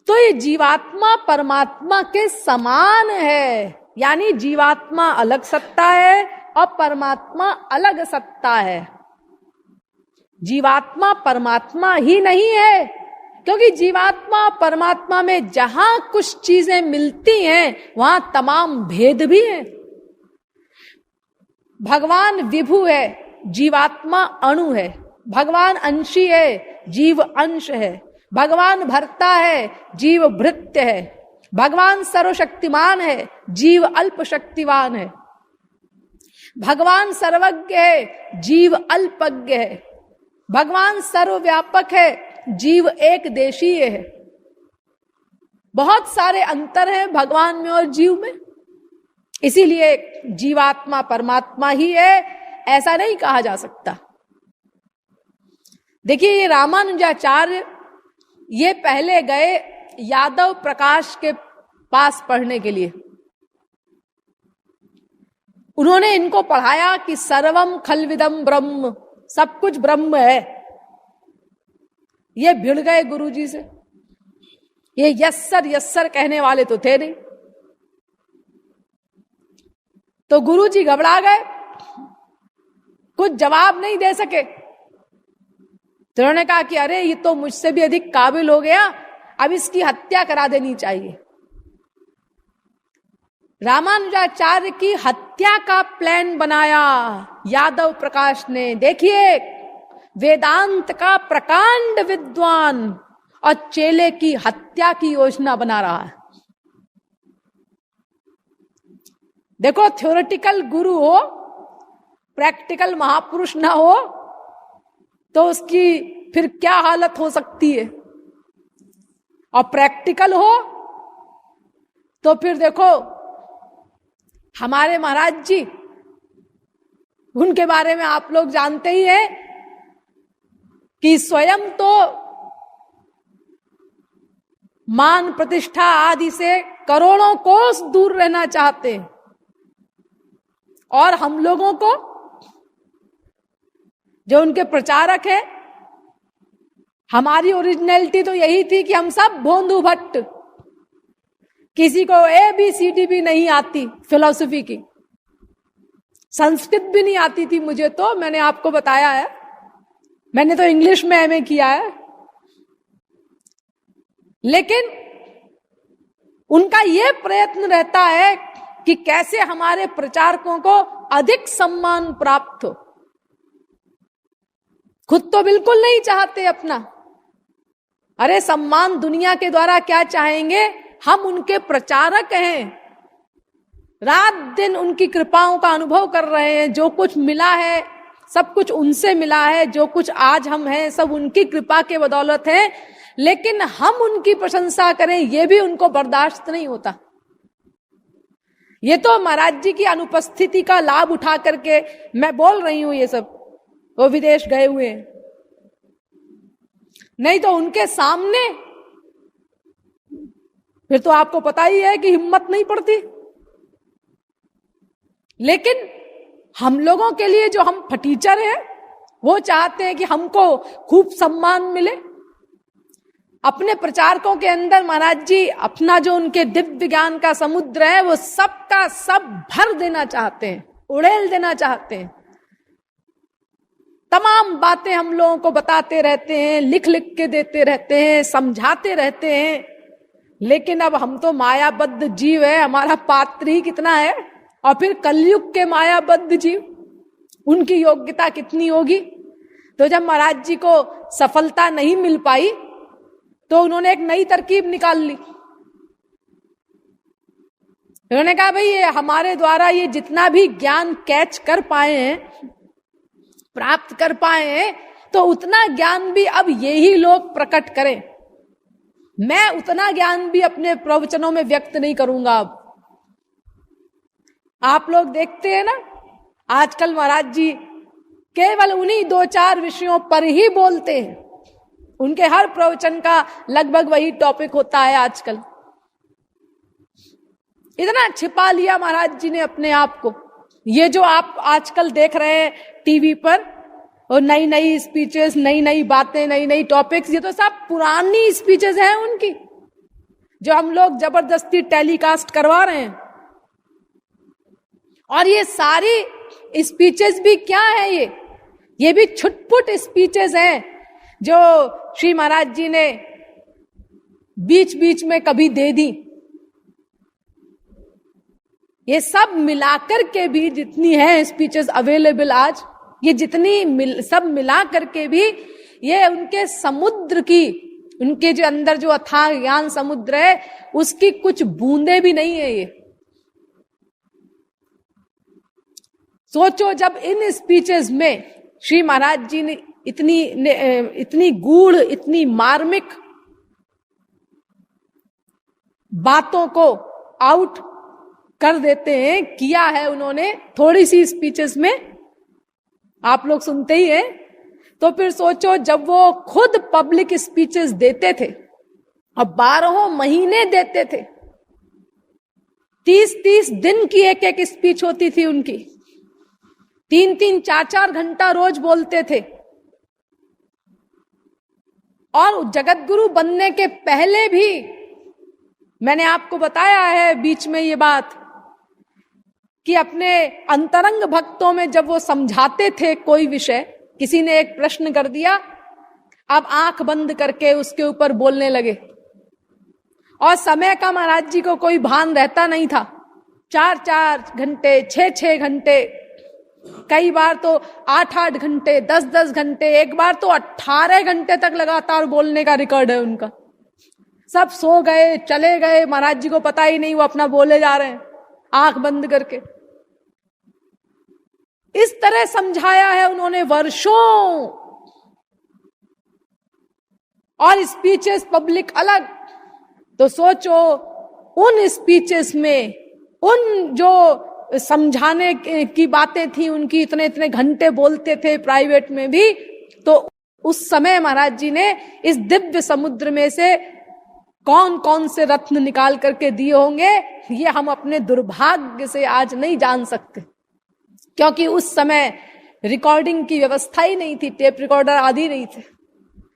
तो ये जीवात्मा परमात्मा के समान है, यानी जीवात्मा अलग सत्ता है और परमात्मा अलग सत्ता है। जीवात्मा परमात्मा ही नहीं है, क्योंकि जीवात्मा परमात्मा में जहां कुछ चीजें मिलती हैं वहां तमाम भेद भी हैं। भगवान विभु है, जीवात्मा अणु है। भगवान अंशी है, जीव अंश है। भगवान भर्ता है, जीव भृत्य है। भगवान सर्वशक्तिमान है, जीव अल्प शक्तिवान है। भगवान सर्वज्ञ है, जीव अल्पज्ञ है। भगवान सर्वव्यापक है, जीव एक देशीय है। बहुत सारे अंतर हैं भगवान में और जीव में, इसीलिए जीवात्मा परमात्मा ही है ऐसा नहीं कहा जा सकता। देखिए ये रामानुजाचार्य ये पहले गए यादव प्रकाश के पास पढ़ने के लिए। उन्होंने इनको पढ़ाया कि सर्वम खलविदम ब्रह्म, सब कुछ ब्रह्म है। ये भिड़ गए गुरुजी से, ये यस्सर कहने वाले तो थे नहीं। तो गुरुजी घबरा गए, कुछ जवाब नहीं दे सके। तो उन्होंने कहा कि अरे ये तो मुझसे भी अधिक काबिल हो गया, अब इसकी हत्या करा देनी चाहिए। रामानुजाचार्य की हत्या का प्लान बनाया यादव प्रकाश ने। देखिए वेदांत का प्रकांड विद्वान और चेले की हत्या की योजना बना रहा है। देखो थ्योरेटिकल गुरु हो, प्रैक्टिकल महापुरुष ना हो तो उसकी फिर क्या हालत हो सकती है, और प्रैक्टिकल हो तो फिर देखो हमारे महाराज जी, उनके बारे में आप लोग जानते ही हैं कि स्वयं तो मान प्रतिष्ठा आदि से करोड़ों कोस दूर रहना चाहते हैं, और हम लोगों को जो उनके प्रचारक है। हमारी ओरिजिनलिटी तो यही थी कि हम सब भोंदू भट्ट, किसी को ABCD भी नहीं आती फिलॉसफी की, संस्कृत भी नहीं आती थी मुझे, तो मैंने आपको बताया है, मैंने तो इंग्लिश में MA किया है। लेकिन उनका यह प्रयत्न रहता है कि कैसे हमारे प्रचारकों को अधिक सम्मान प्राप्त हो। खुद तो बिल्कुल नहीं चाहते अपना, अरे सम्मान दुनिया के द्वारा क्या चाहेंगे, हम उनके प्रचारक हैं, रात दिन उनकी कृपाओं का अनुभव कर रहे हैं। जो कुछ मिला है सब कुछ उनसे मिला है, जो कुछ आज हम हैं सब उनकी कृपा के बदौलत है। लेकिन हम उनकी प्रशंसा करें ये भी उनको बर्दाश्त नहीं होता। ये तो महाराज जी की अनुपस्थिति का लाभ उठा करके मैं बोल रही हूं ये सब, वो विदेश गए हुए हैं, नहीं तो उनके सामने फिर तो आपको पता ही है कि हिम्मत नहीं पड़ती। लेकिन हम लोगों के लिए जो हम फटीचर हैं वो चाहते हैं कि हमको खूब सम्मान मिले। अपने प्रचारकों के अंदर महाराज जी अपना जो उनके दिव्य ज्ञान का समुद्र है वो सबका सब भर देना चाहते हैं, उड़ेल देना चाहते हैं। तमाम बातें हम लोगों को बताते रहते हैं, लिख लिख के देते रहते हैं, समझाते रहते हैं। लेकिन अब हम तो मायाबद्ध जीव है, हमारा पात्र ही कितना है, और फिर कलयुग के मायाबद्ध जीव, उनकी योग्यता कितनी होगी। तो जब महाराज जी को सफलता नहीं मिल पाई तो उन्होंने एक नई तरकीब निकाल ली। उन्होंने कहा भाई ये हमारे द्वारा ये जितना भी ज्ञान कैच कर पाए हैं, प्राप्त कर पाए हैं, तो उतना ज्ञान भी अब यही लोग प्रकट करें। मैं उतना ज्ञान भी अपने प्रवचनों में व्यक्त नहीं करूंगा। अब आप लोग देखते हैं ना, आजकल महाराज जी केवल उन्हीं 2-4 विषयों पर ही बोलते हैं। उनके हर प्रवचन का लगभग वही टॉपिक होता है आजकल। इतना छिपा लिया महाराज जी ने अपने आप को। ये जो आप आजकल देख रहे हैं टीवी पर, और नई नई स्पीचेस, नई नई बातें, नई नई टॉपिक्स, ये तो सब पुरानी स्पीचेस हैं उनकी, जो हम लोग जबरदस्ती टेलीकास्ट करवा रहे हैं। और ये सारी स्पीचेस भी क्या है, ये भी छुटपुट स्पीचेस हैं जो श्री महाराज जी ने बीच बीच में कभी दे दी। ये सब मिलाकर के भी जितनी है स्पीचेस अवेलेबल आज, ये जितनी सब मिला करके भी ये उनके समुद्र की, उनके जो अंदर जो अथाह ज्ञान समुद्र है उसकी कुछ बूंदे भी नहीं है। ये सोचो जब इन स्पीचेस में श्री महाराज जी ने इतनी गूढ़, इतनी मार्मिक बातों को आउट कर देते हैं, किया है उन्होंने थोड़ी सी स्पीचेस में, आप लोग सुनते ही हैं। तो फिर सोचो जब वो खुद पब्लिक स्पीचेस देते थे और 12 महीने देते थे, 30-30 दिन की एक एक स्पीच होती थी उनकी, 3-3, 4-4 घंटा रोज बोलते थे। और जगत गुरु बनने के पहले भी मैंने आपको बताया है बीच में ये बात कि अपने अंतरंग भक्तों में जब वो समझाते थे कोई विषय, किसी ने एक प्रश्न कर दिया, अब आंख बंद करके उसके ऊपर बोलने लगे। और समय का महाराज जी को कोई भान रहता नहीं था। 4-4 घंटे, 6-6 घंटे, कई बार तो 8-8 घंटे, 10-10 घंटे, एक बार तो 18 घंटे तक लगातार बोलने का रिकॉर्ड है उनका। सब सो गए, चले गए, महाराज जी को पता ही नहीं, वो अपना बोले जा रहे हैं आंख बंद करके। इस तरह समझाया है उन्होंने वर्षों। और स्पीचेस पब्लिक अलग। तो सोचो उन स्पीचेस में, उन जो समझाने की बातें थी उनकी, इतने इतने घंटे बोलते थे प्राइवेट में भी, तो उस समय महाराज जी ने इस दिव्य समुद्र में से कौन कौन से रत्न निकाल करके दिए होंगे, ये हम अपने दुर्भाग्य से आज नहीं जान सकते। क्योंकि उस समय रिकॉर्डिंग की व्यवस्था ही नहीं थी, टेप रिकॉर्डर आदि नहीं थे।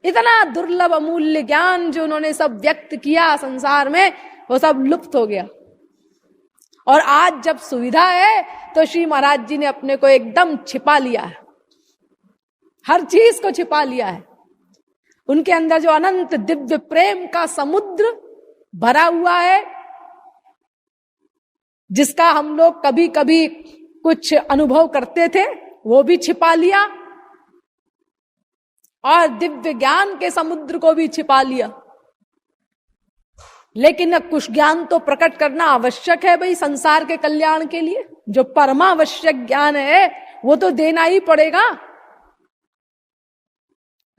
इतना दुर्लभ अमूल्य ज्ञान जो उन्होंने सब व्यक्त किया संसार में, वो सब लुप्त हो गया। और आज जब सुविधा है तो श्री महाराज जी ने अपने को एकदम छिपा लिया है, हर चीज को छिपा लिया है। उनके अंदर जो अनंत दिव्य प्रेम का समुद्र भरा हुआ है, जिसका हम लोग कभी कभी कुछ अनुभव करते थे, वो भी छिपा लिया, और दिव्य ज्ञान के समुद्र को भी छिपा लिया। लेकिन कुछ ज्ञान तो प्रकट करना आवश्यक है भाई, संसार के कल्याण के लिए। जो परमावश्यक ज्ञान है वो तो देना ही पड़ेगा।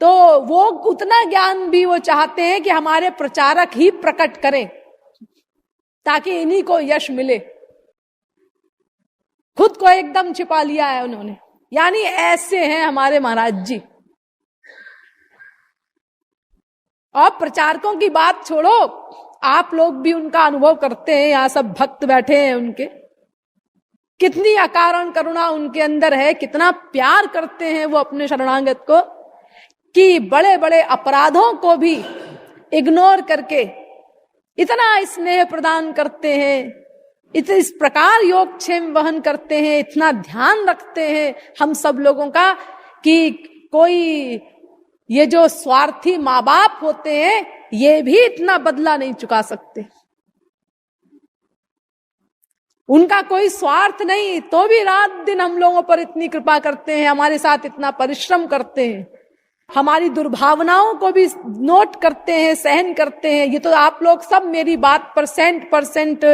तो वो उतना ज्ञान भी वो चाहते हैं कि हमारे प्रचारक ही प्रकट करें, ताकि इन्हीं को यश मिले। खुद को एकदम छिपा लिया है उन्होंने। यानी ऐसे हैं हमारे महाराज जी। और प्रचारकों की बात छोड़ो, आप लोग भी उनका अनुभव करते हैं। यहां सब भक्त बैठे हैं उनके, कितनी अकारण करुणा उनके अंदर है, कितना प्यार करते हैं वो अपने शरणागत को, कि बड़े बड़े अपराधों को भी इग्नोर करके इतना स्नेह प्रदान करते हैं, इस प्रकार योगक्षेम वहन करते हैं, इतना ध्यान रखते हैं हम सब लोगों का, कि कोई ये जो स्वार्थी माँ बाप होते हैं ये भी इतना बदला नहीं चुका सकते। उनका कोई स्वार्थ नहीं, तो भी रात दिन हम लोगों पर इतनी कृपा करते हैं, हमारे साथ इतना परिश्रम करते हैं, हमारी दुर्भावनाओं को भी नोट करते हैं, सहन करते हैं। ये तो आप लोग सब मेरी बात पर 100%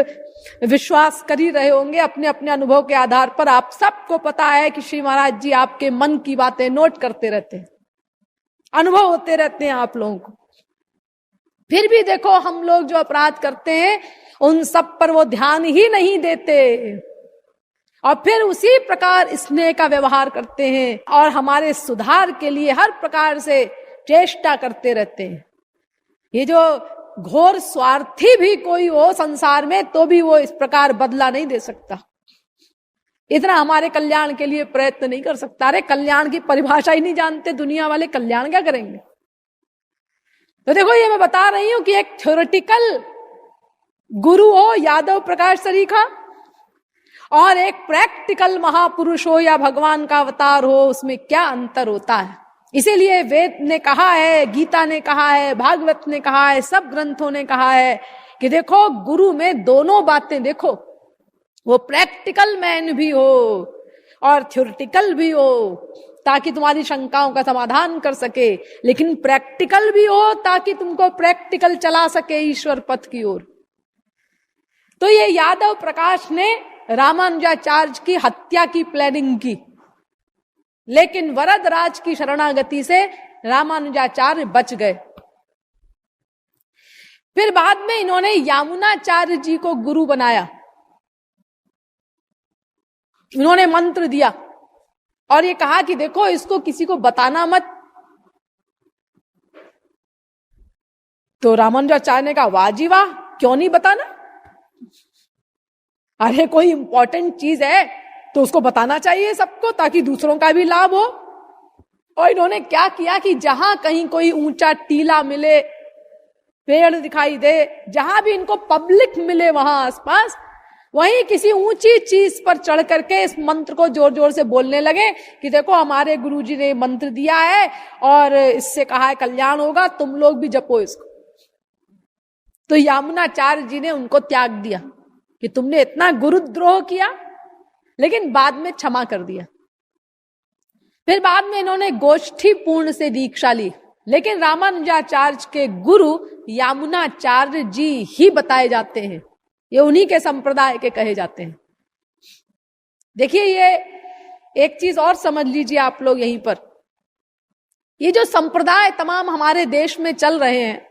विश्वास कर ही रहे होंगे अपने अपने अनुभव के आधार पर। आप सबको पता है कि श्री महाराज जी आपके मन की बातें नोट करते रहते हैं, अनुभव होते रहते हैं आप लोगों को। फिर भी देखो हम लोग जो अपराध करते हैं उन सब पर वो ध्यान ही नहीं देते, और फिर उसी प्रकार स्नेह का व्यवहार करते हैं, और हमारे सुधार के लिए हर प्रकार से चेष्टा करते रहते हैं। ये जो घोर स्वार्थी भी कोई हो संसार में, तो भी वो इस प्रकार बदला नहीं दे सकता, इतना हमारे कल्याण के लिए प्रयत्न नहीं कर सकता। अरे कल्याण की परिभाषा ही नहीं जानते दुनिया वाले, कल्याण क्या करेंगे। तो देखो ये मैं बता रही हूं कि एक थ्योरेटिकल गुरु हो यादव प्रकाश सरीखा, और एक प्रैक्टिकल महापुरुष हो या भगवान का अवतार हो, उसमें क्या अंतर होता है। इसीलिए वेद ने कहा है, गीता ने कहा है, भागवत ने कहा है, सब ग्रंथों ने कहा है कि देखो गुरु में दोनों बातें देखो, वो प्रैक्टिकल मैन भी हो और थ्योरेटिकल भी हो, ताकि तुम्हारी शंकाओं का समाधान कर सके, लेकिन प्रैक्टिकल भी हो ताकि तुमको प्रैक्टिकल चला सके ईश्वर पथ की ओर। तो ये यादव प्रकाश ने रामानुजाचार्य की हत्या की प्लानिंग की, लेकिन वरदराज की शरणागति से रामानुजाचार्य बच गए। फिर बाद में इन्होंने यामुनाचार्य जी को गुरु बनाया, इन्होंने मंत्र दिया और ये कहा कि देखो इसको किसी को बताना मत। तो रामानुजाचार्य ने कहा वाह जी वाह, क्यों नहीं बताना, अरे कोई इंपॉर्टेंट चीज है तो उसको बताना चाहिए सबको, ताकि दूसरों का भी लाभ हो। और इन्होंने क्या किया कि जहां कहीं कोई ऊंचा टीला मिले, पेड़ दिखाई दे, जहां भी इनको पब्लिक मिले वहां आसपास, वहीं किसी ऊंची चीज पर चढ़ करके इस मंत्र को जोर जोर से बोलने लगे कि देखो हमारे गुरुजी ने मंत्र दिया है और इससे कहा है कल्याण होगा, तुम लोग भी जपो इसको। तो यामुनाचार्य जी ने उनको त्याग दिया कि तुमने इतना गुरुद्रोह किया, लेकिन बाद में क्षमा कर दिया। फिर बाद में इन्होंने गोष्ठी पूर्ण से दीक्षा ली, लेकिन रामानुजाचार्य के गुरु यामुनाचार्य जी ही बताए जाते हैं, ये उन्हीं के संप्रदाय के कहे जाते हैं। देखिए ये एक चीज और समझ लीजिए आप लोग यहीं पर, ये जो संप्रदाय तमाम हमारे देश में चल रहे हैं,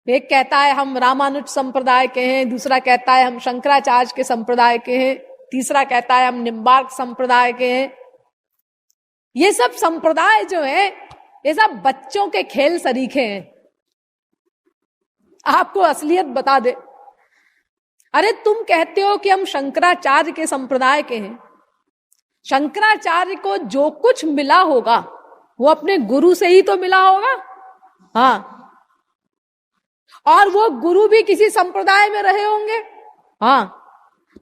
एक कहता है हम रामानुज संप्रदाय के हैं, दूसरा कहता है हम शंकराचार्य के संप्रदाय के हैं, तीसरा कहता है हम निम्बार्क संप्रदाय के हैं। ये सब संप्रदाय जो है ये सब बच्चों के खेल सरीखे हैं। आपको असलियत बता दे, अरे तुम कहते हो कि हम शंकराचार्य के संप्रदाय के हैं, शंकराचार्य को जो कुछ मिला होगा वो अपने गुरु से ही तो मिला होगा। हाँ, और वो गुरु भी किसी संप्रदाय में रहे होंगे। हाँ,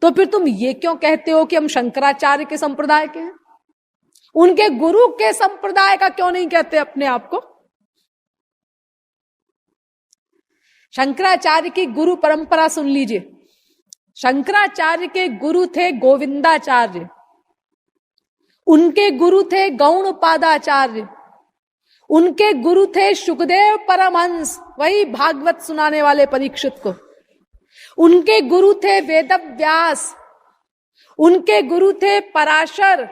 तो फिर तुम ये क्यों कहते हो कि हम शंकराचार्य के संप्रदाय के हैं? उनके गुरु के संप्रदाय का क्यों नहीं कहते अपने आप को? शंकराचार्य की गुरु परंपरा सुन लीजिए। शंकराचार्य के गुरु थे गोविंदाचार्य, उनके गुरु थे गौड़पादाचार्य, उनके गुरु थे शुकदेव परमहंस, वही भागवत सुनाने वाले परीक्षित को। उनके गुरु थे वेदव्यास, उनके गुरु थे पराशर,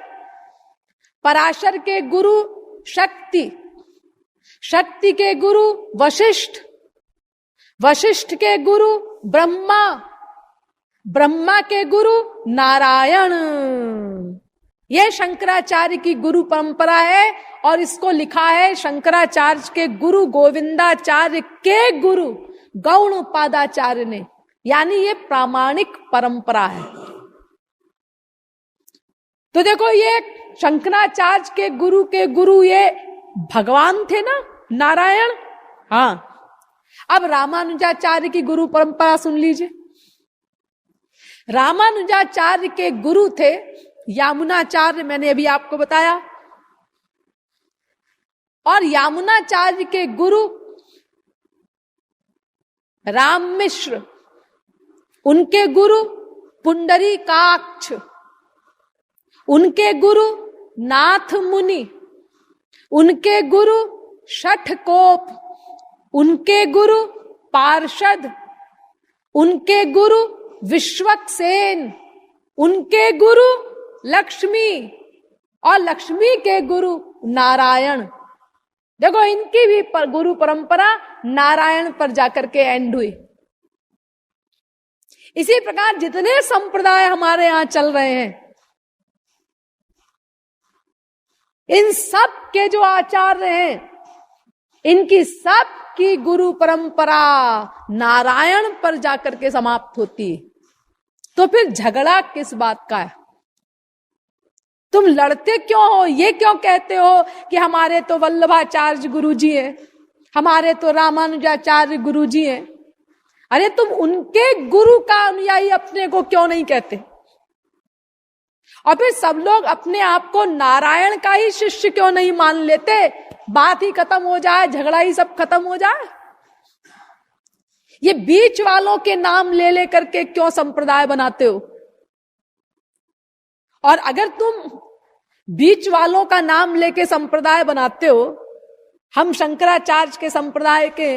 पराशर के गुरु शक्ति, शक्ति के गुरु वशिष्ठ, वशिष्ठ के गुरु ब्रह्मा, ब्रह्मा के गुरु नारायण। यह शंकराचार्य की गुरु परंपरा है और इसको लिखा है शंकराचार्य के गुरु गोविंदाचार्य के गुरु गौड़पादाचार्य ने, यानी ये प्रामाणिक परंपरा है। तो देखो, ये शंकराचार्य के गुरु ये भगवान थे ना, नारायण। हाँ, अब रामानुजाचार्य की गुरु परंपरा सुन लीजिए। रामानुजाचार्य के गुरु थे यामुनाचार्य, मैंने अभी आपको बताया, और यामुनाचार्य के गुरु राम मिश्र, उनके गुरु पुंडरीकाक्ष, उनके गुरु नाथ मुनि, उनके गुरु शठकोप, उनके गुरु पार्षद, उनके गुरु विश्वक्सेन, उनके गुरु लक्ष्मी, और लक्ष्मी के गुरु नारायण। देखो, इनकी भी गुरु परंपरा नारायण पर जाकर के एंड हुई। इसी प्रकार जितने संप्रदाय हमारे यहां चल रहे हैं, इन सब के जो आचार्य हैं, इनकी सब की गुरु परंपरा नारायण पर जाकर के समाप्त होती है। तो फिर झगड़ा किस बात का है? तुम लड़ते क्यों हो? ये क्यों कहते हो कि हमारे तो वल्लभाचार्य गुरु जी हैं, हमारे तो रामानुजाचार्य गुरु जी हैं? अरे तुम उनके गुरु का अनुयायी अपने को क्यों नहीं कहते? और फिर सब लोग अपने आप को नारायण का ही शिष्य क्यों नहीं मान लेते? बात ही खत्म हो जाए, झगड़ा ही सब खत्म हो जाए। ये बीच वालों के नाम ले लेकर के क्यों संप्रदाय बनाते हो? और अगर तुम बीच वालों का नाम लेके संप्रदाय बनाते हो, हम शंकराचार्य के संप्रदाय के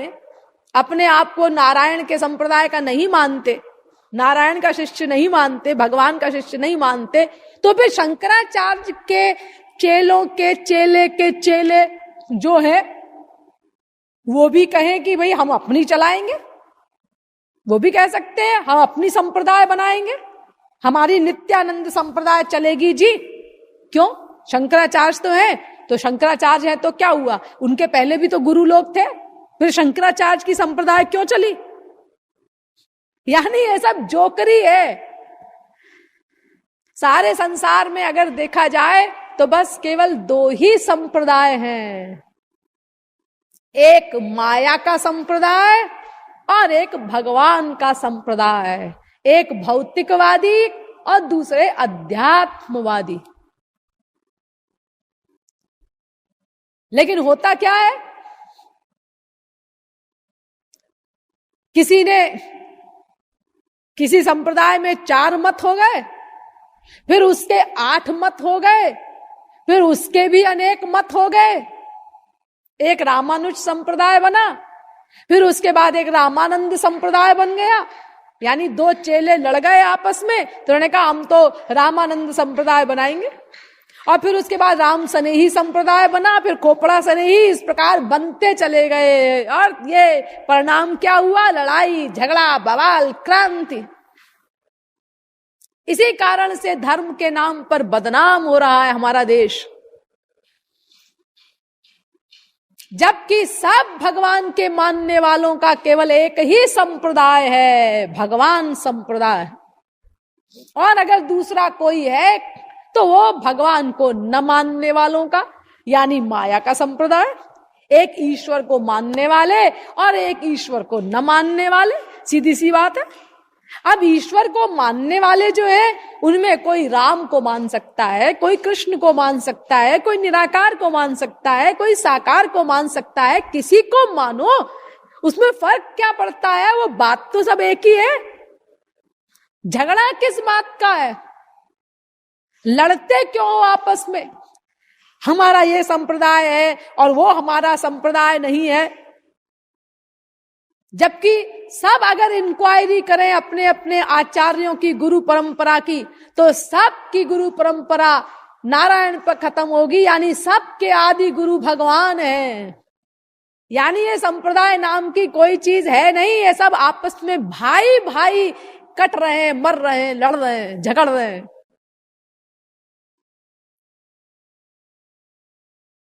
अपने आप को नारायण के संप्रदाय का नहीं मानते, नारायण का शिष्य नहीं मानते, भगवान का शिष्य नहीं मानते, तो फिर शंकराचार्य के चेलों के चेले के चेले जो है वो भी कहें कि भाई हम अपनी चलाएंगे, वो भी कह सकते हैं हम अपनी संप्रदाय बनाएंगे, हमारी नित्यानंद संप्रदाय चलेगी जी। क्यों? शंकराचार्य तो है, तो शंकराचार्य है तो क्या हुआ? उनके पहले भी तो गुरु लोग थे, फिर शंकराचार्य की संप्रदाय क्यों चली? यानी ये सब जोकरी है। सारे संसार में अगर देखा जाए तो बस केवल दो ही संप्रदाय हैं, एक माया का संप्रदाय और एक भगवान का संप्रदाय, एक भौतिकवादी और दूसरे अध्यात्मवादी। लेकिन होता क्या है, किसी संप्रदाय में 4 मत हो गए, फिर उसके 8 मत हो गए, फिर उसके भी अनेक मत हो गए, एक रामानुज संप्रदाय बना, फिर उसके बाद एक रामानंद संप्रदाय बन गया। यानी 2 चेले लड़ गए आपस में, तो उन्होंने कहा हम तो रामानंद संप्रदाय बनाएंगे, और फिर उसके बाद राम सनेही संप्रदाय बना, फिर खोपड़ा सनेही, इस प्रकार बनते चले गए। और ये परिणाम क्या हुआ? लड़ाई, झगड़ा, बवाल, क्रांति। इसी कारण से धर्म के नाम पर बदनाम हो रहा है हमारा देश, जबकि सब भगवान के मानने वालों का केवल एक ही संप्रदाय है, भगवान संप्रदाय। और अगर दूसरा कोई है तो वो भगवान को न मानने वालों का यानी माया का संप्रदाय, एक ईश्वर को मानने वाले और एक ईश्वर को न मानने वाले, सीधी सी बात है। अब ईश्वर को मानने वाले जो है उनमें कोई राम को मान सकता है, कोई कृष्ण को मान सकता है, कोई निराकार को मान सकता है, कोई साकार को मान सकता है, किसी को मानो, उसमें फर्क क्या पड़ता है? वो बात तो सब एक ही है। झगड़ा किस बात का है? लड़ते क्यों हो आपस में? हमारा ये संप्रदाय है और वो हमारा संप्रदाय नहीं है। जबकि सब अगर इंक्वायरी करें अपने अपने आचार्यों की गुरु परंपरा की, तो सब की गुरु परंपरा नारायण पर खत्म होगी, यानी सबके आदि गुरु भगवान है। यानी ये संप्रदाय नाम की कोई चीज है नहीं। ये सब आपस में भाई भाई कट रहे हैं, मर रहे हैं, लड़ रहे हैं, झगड़ रहे हैं।